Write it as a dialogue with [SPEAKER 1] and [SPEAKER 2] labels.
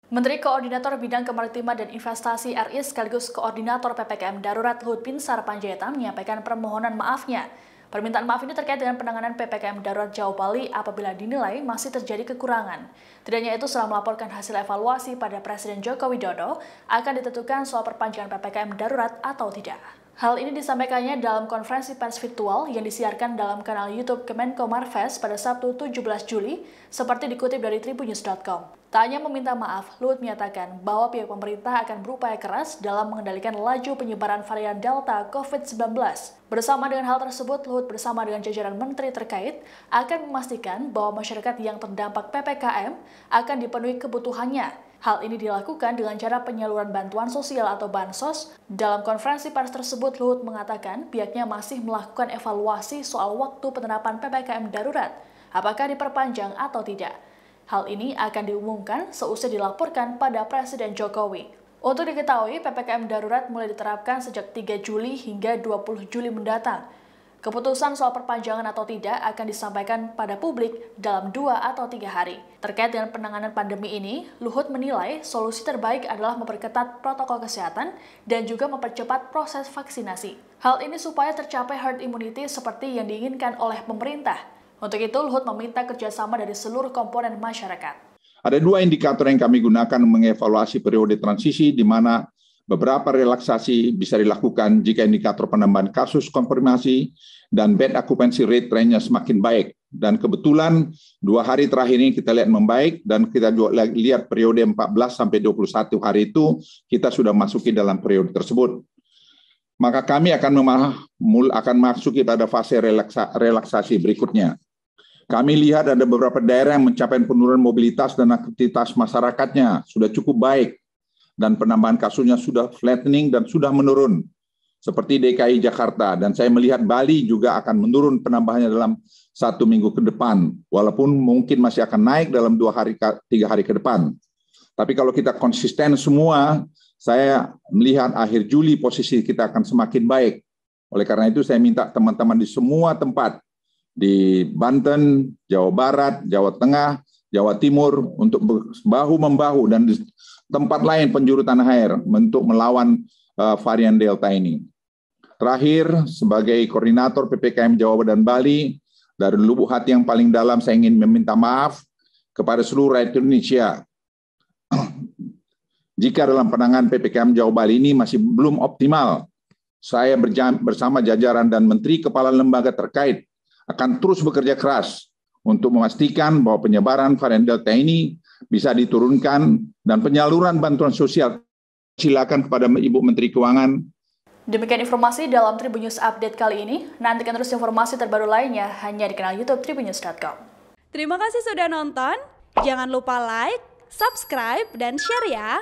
[SPEAKER 1] Menteri Koordinator Bidang Kemaritiman dan Investasi RI sekaligus Koordinator PPKM Darurat Luhut Binsar Panjaitan menyampaikan permohonan maafnya. Permintaan maaf ini terkait dengan penanganan PPKM Darurat Jawa Bali apabila dinilai masih terjadi kekurangan. Tidak hanya itu, setelah melaporkan hasil evaluasi pada Presiden Joko Widodo, akan ditentukan soal perpanjangan PPKM Darurat atau tidak. Hal ini disampaikannya dalam konferensi pers virtual yang disiarkan dalam kanal YouTube Kemenko Marves pada Sabtu 17 Juli, seperti dikutip dari tribunnews.com. Tak hanya meminta maaf, Luhut menyatakan bahwa pihak pemerintah akan berupaya keras dalam mengendalikan laju penyebaran varian Delta COVID-19. Bersama dengan hal tersebut, Luhut bersama dengan jajaran menteri terkait akan memastikan bahwa masyarakat yang terdampak PPKM akan dipenuhi kebutuhannya. Hal ini dilakukan dengan cara penyaluran bantuan sosial atau bansos. Dalam konferensi pers tersebut, Luhut mengatakan pihaknya masih melakukan evaluasi soal waktu penerapan PPKM darurat, apakah diperpanjang atau tidak. Hal ini akan diumumkan seusai dilaporkan pada Presiden Jokowi. Untuk diketahui, PPKM darurat mulai diterapkan sejak 3 Juli hingga 20 Juli mendatang. Keputusan soal perpanjangan atau tidak akan disampaikan pada publik dalam 2 atau 3 hari. Terkait dengan penanganan pandemi ini, Luhut menilai solusi terbaik adalah memperketat protokol kesehatan dan juga mempercepat proses vaksinasi. Hal ini supaya tercapai herd immunity seperti yang diinginkan oleh pemerintah. Untuk itu, Luhut meminta kerjasama dari seluruh komponen masyarakat.
[SPEAKER 2] Ada 2 indikator yang kami gunakan mengevaluasi periode transisi, di mana beberapa relaksasi bisa dilakukan jika indikator penambahan kasus konfirmasi dan bed occupancy rate trennya semakin baik. Dan kebetulan 2 hari terakhir ini kita lihat membaik, dan kita juga lihat periode 14 sampai 21 hari itu kita sudah masuki dalam periode tersebut. Maka kami akan masuki pada fase relaksasi berikutnya. Kami lihat ada beberapa daerah yang mencapai penurunan mobilitas dan aktivitas masyarakatnya sudah cukup baik, dan penambahan kasusnya sudah flattening dan sudah menurun, seperti DKI Jakarta. Dan saya melihat Bali juga akan menurun penambahannya dalam 1 minggu ke depan, walaupun mungkin masih akan naik dalam 2 hari, 3 hari ke depan. Tapi kalau kita konsisten semua, saya melihat akhir Juli posisi kita akan semakin baik. Oleh karena itu saya minta teman-teman di semua tempat, di Banten, Jawa Barat, Jawa Tengah, Jawa Timur, untuk bahu-membahu, dan di tempat lain penjuru tanah air untuk melawan varian Delta ini. Terakhir, sebagai koordinator PPKM Jawa dan Bali, dari lubuk hati yang paling dalam saya ingin meminta maaf kepada seluruh rakyat Indonesia jika dalam penanganan PPKM Jawa Bali ini masih belum optimal. Saya bersama jajaran dan menteri kepala lembaga terkait akan terus bekerja keras untuk memastikan bahwa penyebaran varian Delta ini bisa diturunkan, dan penyaluran bantuan sosial silakan kepada Ibu Menteri Keuangan.
[SPEAKER 1] Demikian informasi dalam Tribunnews Update kali ini. Nantikan terus informasi terbaru lainnya hanya di kanal YouTube tribunnews.com.
[SPEAKER 3] Terima kasih sudah nonton. Jangan lupa like, subscribe, dan share ya.